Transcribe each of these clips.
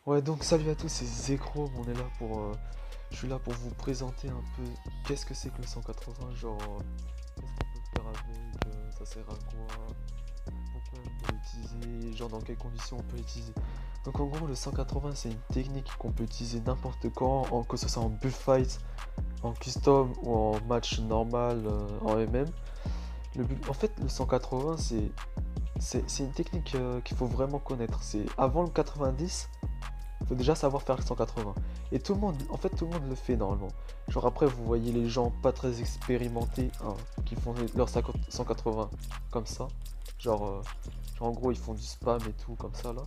Ouais, donc salut à tous, c'est Zekrom, on est là pour... je suis là pour vous présenter un peu qu'est-ce que c'est que le 180, genre qu'est-ce qu'on peut faire avec, ça sert à quoi, pourquoi on peut l'utiliser, genre dans quelles conditions on peut l'utiliser. Donc en gros le 180 c'est une technique qu'on peut utiliser n'importe quand, que ce soit en bullfight, en custom ou en match normal, en MM. En fait le 180 c'est une technique qu'il faut vraiment connaître. C'est avant le 90. Faut déjà savoir faire le 180. Et tout le monde, en fait, tout le monde le fait normalement. Genre après, vous voyez les gens pas très expérimentés hein, qui font leur 180 comme ça. Genre, en gros, ils font du spam et tout comme ça là.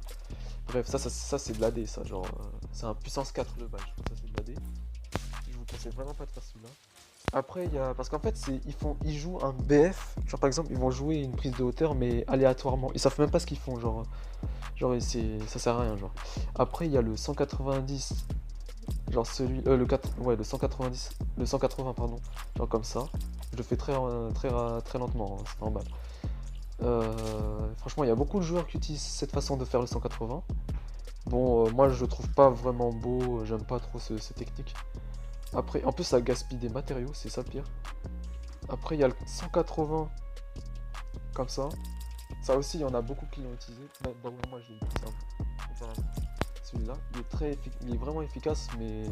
Bref, ça c'est de l'AD, ça. Genre, c'est un puissance 4 le badge. Ça c'est de l'AD. Je vous conseille vraiment pas de faire celui-là. Après, il y a. Parce qu'en fait, ils jouent un BF. Genre, par exemple, ils vont jouer une prise de hauteur, mais aléatoirement. Ils savent même pas ce qu'ils font. Genre ça sert à rien. Genre. Après, il y a le 190. Genre celui. Le 4. Ouais, le 190. Le 180, pardon. Genre comme ça. Je le fais très lentement. Hein, c'est normal. Franchement, il y a beaucoup de joueurs qui utilisent cette façon de faire le 180. Bon, moi, je le trouve pas vraiment beau. J'aime pas trop cette technique. Après, en plus, ça gaspille des matériaux. C'est ça le pire. Après, il y a le 180 comme ça. Ça aussi, il y en a beaucoup qui l'ont utilisé. Bon, moi, je l'ai utilisé un peu. Celui-là, il est vraiment efficace, mais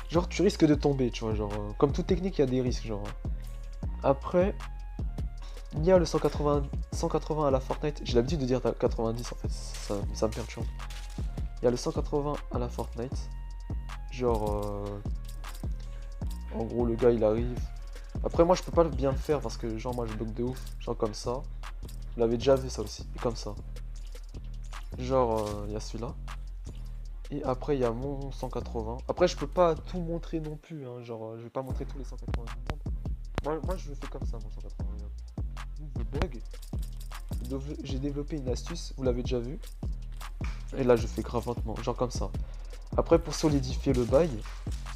genre, tu risques de tomber, tu vois. Genre, comme toute technique, il y a des risques, genre. Après, il y a le 180 à la Fortnite. J'ai l'habitude de dire 90 en fait, ça me perturbe. Il y a le 180 à la Fortnite. Genre, en gros, le gars il arrive. Après, moi je peux pas bien le faire parce que, genre, moi je bloque de ouf. Genre, comme ça. Vous l'avez déjà vu ça aussi. Et comme ça. Genre, il y a celui-là. Et après, il y a mon 180. Après, je peux pas tout montrer non plus. Hein. Genre, je vais pas montrer tous les 180 du monde. Moi, je le fais comme ça, mon 180. Regarde. Je bug. J'ai développé une astuce, vous l'avez déjà vu. Et là, je fais grave lentement, genre comme ça. Après, pour solidifier le bail,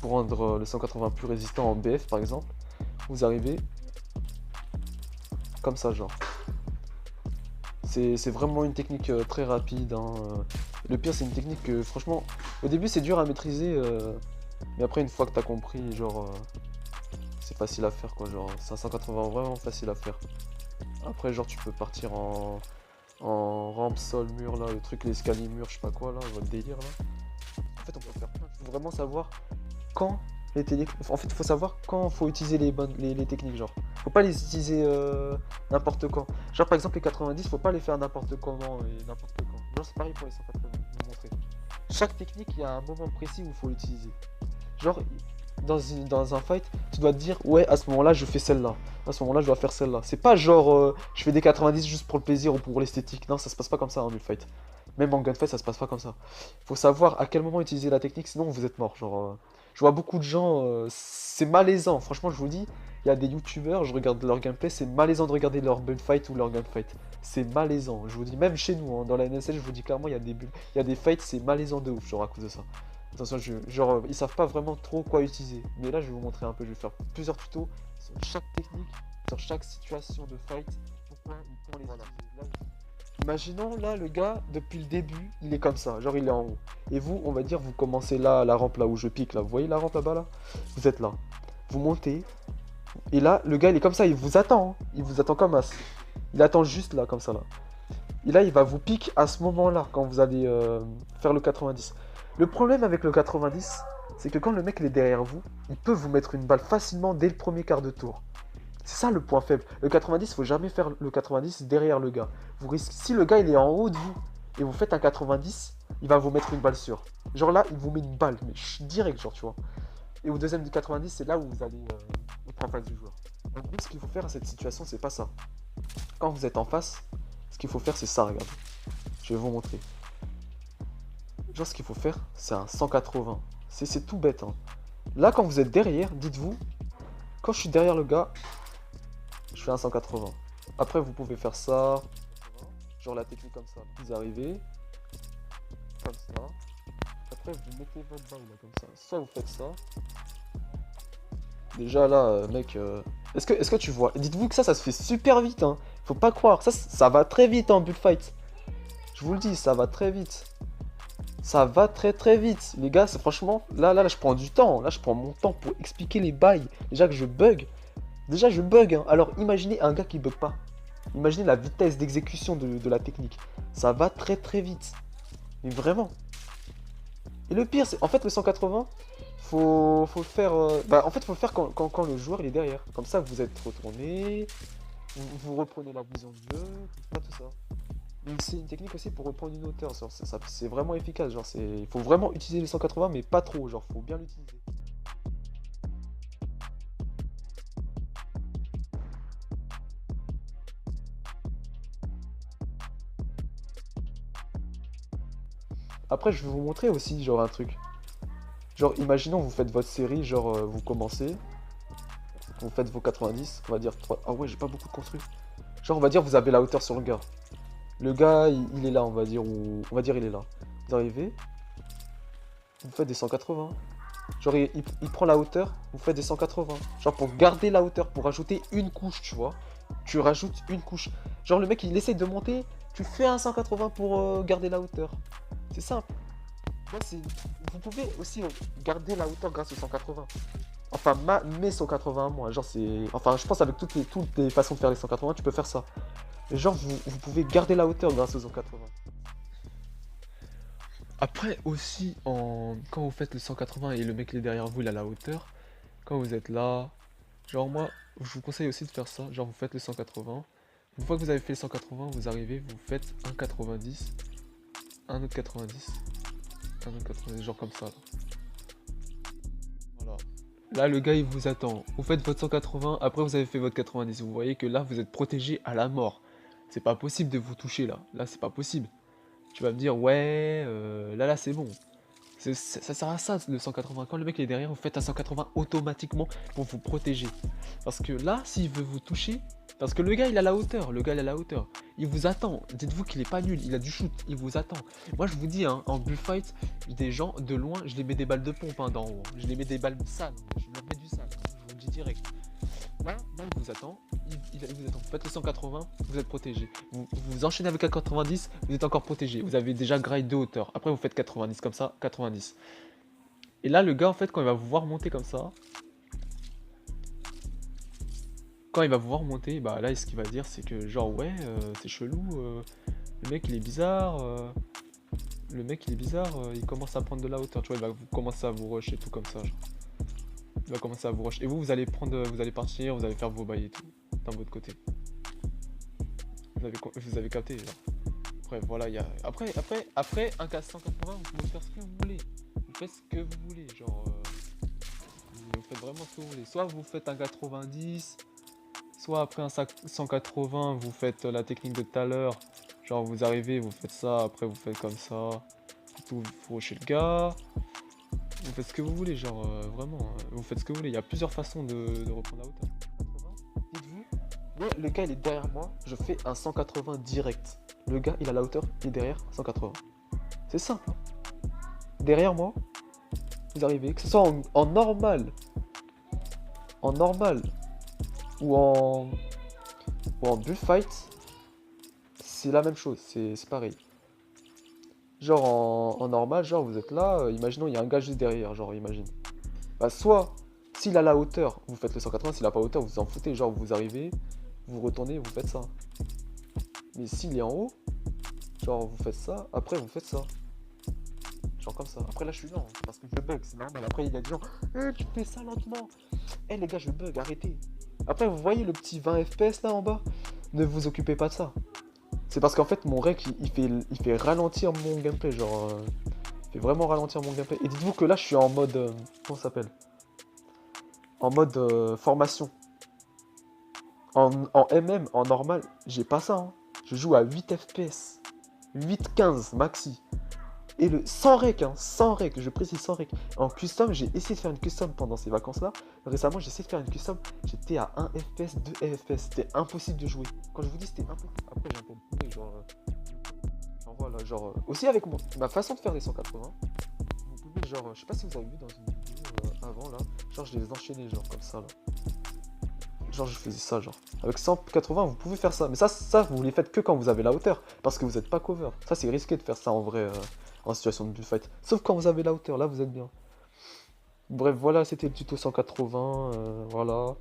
pour rendre le 180 plus résistant en BF, par exemple, vous arrivez comme ça, genre. C'est vraiment une technique très rapide. Hein. Le pire, c'est une technique que, franchement, au début, c'est dur à maîtriser. Mais après, une fois que t'as compris, genre, c'est facile à faire, quoi. Genre, 580, vraiment facile à faire. Après, genre, tu peux partir en rampe, sol, mur, là, le truc, l'escalier, mur, je sais pas quoi, là, votre délire, là. En fait, on peut faire plein. Il faut vraiment savoir quand les techniques. En fait, il faut savoir quand faut utiliser les techniques, genre. Faut pas les utiliser n'importe quand. Genre, par exemple, les 90, faut pas les faire n'importe comment et n'importe quand. Genre, c'est pareil pour les 180, je vais vous montrer. Chaque technique, il y a un moment précis où il faut l'utiliser. Genre, dans un fight, tu dois te dire, ouais, à ce moment-là, je fais celle-là. À ce moment-là, je dois faire celle-là. C'est pas genre, je fais des 90 juste pour le plaisir ou pour l'esthétique. Non, ça se passe pas comme ça en bullfight. Même en gunfight, ça se passe pas comme ça. Faut savoir à quel moment utiliser la technique, sinon vous êtes mort. Genre, je vois beaucoup de gens, c'est malaisant. Franchement, je vous dis, il y a des youtubeurs, je regarde leur gameplay, c'est malaisant de regarder leur bullfight ou leur gunfight. C'est malaisant. Je vous dis, même chez nous, hein, dans la NSL, je vous dis clairement, il y a des fights, c'est malaisant de ouf, genre à cause de ça. Attention, genre, ils savent pas vraiment trop quoi utiliser. Mais là, je vais vous montrer un peu. Je vais faire plusieurs tutos sur chaque technique, sur chaque situation de fight. Pourquoi ils font les utiliser. Là, imaginons, là, le gars, depuis le début, il est comme ça. Genre, il est en haut. Et vous, on va dire, vous commencez là, la rampe là où je pique, là. Vous voyez la rampe là-bas, là? Vous êtes là. Vous montez. Et là, le gars, il est comme ça. Il vous attend. Hein. Il vous attend comme as. Il attend juste là, comme ça, là. Et là, il va vous pique à ce moment-là, quand vous allez faire le 90. Le problème avec le 90, c'est que quand le mec il est derrière vous, il peut vous mettre une balle facilement dès le premier quart de tour. C'est ça le point faible. Le 90, il faut jamais faire le 90 derrière le gars. Vous risquez, si le gars il est en haut de vous et vous faites un 90, il va vous mettre une balle sûre. Genre là, il vous met une balle, mais direct, genre, tu vois. Et au deuxième du 90, c'est là où vous allez être en face du joueur. Donc, ce qu'il faut faire à cette situation, c'est pas ça. Quand vous êtes en face, ce qu'il faut faire, c'est ça, regarde. Je vais vous montrer. Genre, ce qu'il faut faire, c'est un 180. C'est tout bête. Hein. Là, quand vous êtes derrière, dites-vous, quand je suis derrière le gars, je fais un 180. Après, vous pouvez faire ça. Genre la technique comme ça. Vous arrivez, comme ça. Après, vous mettez votre balle là, comme ça. Soit vous faites ça. Déjà là, mec, est-ce que tu vois? Dites-vous que ça se fait super vite. Hein. Faut pas croire. Ça va très vite en bullfight. Je vous le dis, ça va très vite. Ça va très très vite. Les gars, franchement, là, je prends du temps. Là, je prends mon temps pour expliquer les bails. Déjà que je bug. Déjà, je bug, hein. Alors, imaginez un gars qui bug pas. Imaginez la vitesse d'exécution de la technique. Ça va très très vite. Mais vraiment. Et le pire, c'est en fait le 180, faut le faire. En fait, faut le faire quand le joueur il est derrière. Comme ça, vous êtes retourné, vous reprenez la vision de jeu, tout ça. C'est une technique aussi pour reprendre une hauteur. C'est vraiment efficace. Genre, il faut vraiment utiliser le 180, mais pas trop. Genre, faut bien l'utiliser. Après, je vais vous montrer aussi, genre, un truc. Genre, imaginons, vous faites votre série, genre, vous commencez, vous faites vos 90, on va dire 3. Ah ouais, j'ai pas beaucoup de construit. Genre, on va dire, vous avez la hauteur sur le gars. Le gars, il est là, on va dire, ou on va dire, il est là. Vous arrivez, vous faites des 180. Genre, il prend la hauteur, vous faites des 180. Genre, pour garder la hauteur, pour rajouter une couche, tu vois. Tu rajoutes une couche. Genre, le mec, il essaye de monter, tu fais un 180 pour garder la hauteur. C'est simple. Moi, vous pouvez aussi garder la hauteur grâce au 180. Enfin, mes 180 moi. Genre, c'est. Enfin, je pense avec toutes les façons de faire les 180, tu peux faire ça. Et genre, vous pouvez garder la hauteur grâce aux 180. Après, aussi, quand vous faites le 180 et le mec il est derrière vous, il a la hauteur. Quand vous êtes là, genre, moi, je vous conseille aussi de faire ça. Genre, vous faites le 180. Une fois que vous avez fait le 180, vous arrivez, vous faites un 90, un autre 90, un autre 90, genre comme ça. Là. Voilà. Là, le gars, il vous attend. Vous faites votre 180, après vous avez fait votre 90. Vous voyez que là, vous êtes protégé à la mort. C'est pas possible de vous toucher, là. Là, c'est pas possible. Tu vas me dire, ouais, là, c'est bon. Ça sert à ça, le 180. Quand le mec est derrière, vous faites un 180 automatiquement pour vous protéger. Parce que là, s'il veut vous toucher, parce que le gars, il a la hauteur. Le gars, il a la hauteur. Il vous attend. Dites-vous qu'il est pas nul. Il a du shoot. Il vous attend. Moi, je vous dis, hein, en bullfight, des gens de loin, je les mets des balles de pompe hein, d'en haut. Je les mets des balles sales. Je leur mets du sale. Je vous le dis direct. Là, il vous attend. Il vous attend. Vous faites le 180, vous êtes protégé. Vous enchaînez avec un 90, vous êtes encore protégé. Vous avez déjà grade de hauteur. Après, vous faites 90 comme ça, 90. Et là, le gars, en fait, quand il va vous voir monter comme ça, quand il va vous voir monter, bah là, ce qu'il va dire, c'est que genre, ouais, c'est chelou, le mec, il est bizarre, il commence à prendre de la hauteur, tu vois, il va commencer à vous rush et tout comme ça, genre. Il va commencer à vous rush. Et vous allez vous allez partir, vous allez faire vos bails et tout, d'un votre côté. Vous avez capté, genre. Bref, voilà, il y a... Après, un casse 180, vous pouvez faire ce que vous voulez. Vous faites ce que vous voulez, genre... vous faites vraiment ce que vous voulez. Soit vous faites un 90, soit après un 180, vous faites la technique de tout à l'heure. Genre, vous arrivez, vous faites ça, après vous faites comme ça. Tout, vous rushez le gars. Vous faites ce que vous voulez, genre, vraiment. Vous faites ce que vous voulez. Il y a plusieurs façons de reprendre la hauteur. Dites-vous, moi, le gars, il est derrière moi, je fais un 180 direct. Le gars, il a la hauteur, il est derrière, 180. C'est simple. Hein. Derrière moi, vous arrivez, que ce soit en normal, ou en bullfight, c'est la même chose, c'est pareil. Genre en normal, genre vous êtes là, imaginons il y a un gars juste derrière, genre imagine. Bah soit, s'il a la hauteur, vous faites le 180, s'il a pas hauteur, vous en foutez, genre vous arrivez, vous retournez, vous faites ça. Mais s'il est en haut, genre vous faites ça, après vous faites ça. Genre comme ça. Après là je suis lent, parce que je bug, c'est normal. Après il y a des gens, tu fais ça lentement. Les gars, je bug, arrêtez. Après vous voyez le petit 20 FPS là en bas, ne vous occupez pas de ça. C'est parce qu'en fait mon rec il fait ralentir mon gameplay, genre il fait vraiment ralentir mon gameplay. Et dites-vous que là je suis en mode, comment ça s'appelle? En mode formation. En MM, en normal, j'ai pas ça. Hein. Je joue à 8 FPS. 8-15 maxi. Et le sans rec, hein, sans rec, je précise sans rec. En custom, j'ai essayé de faire une custom pendant ces vacances-là. Récemment, j'ai essayé de faire une custom. J'étais à 1 FPS, 2 FPS. C'était impossible de jouer. Quand je vous dis c'était impossible. Après, j'ai un peu bourré, genre voilà, genre. Aussi avec ma façon de faire des 180. Vous pouvez, genre, je sais pas si vous avez vu dans une vidéo avant là. Genre, je les enchaînais, genre comme ça là. Genre, je faisais ça, genre. Avec 180, vous pouvez faire ça. Mais ça, vous les faites que quand vous avez la hauteur. Parce que vous n'êtes pas cover. Ça, c'est risqué de faire ça en vrai. en situation de bullfight. Sauf quand vous avez la hauteur, là vous êtes bien. Bref, voilà, c'était le tuto 180, voilà.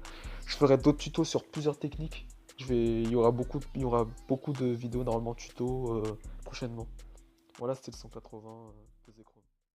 Je ferai d'autres tutos sur plusieurs techniques. Il y aura beaucoup de vidéos normalement tuto prochainement. Voilà, c'était le 180 des écrans.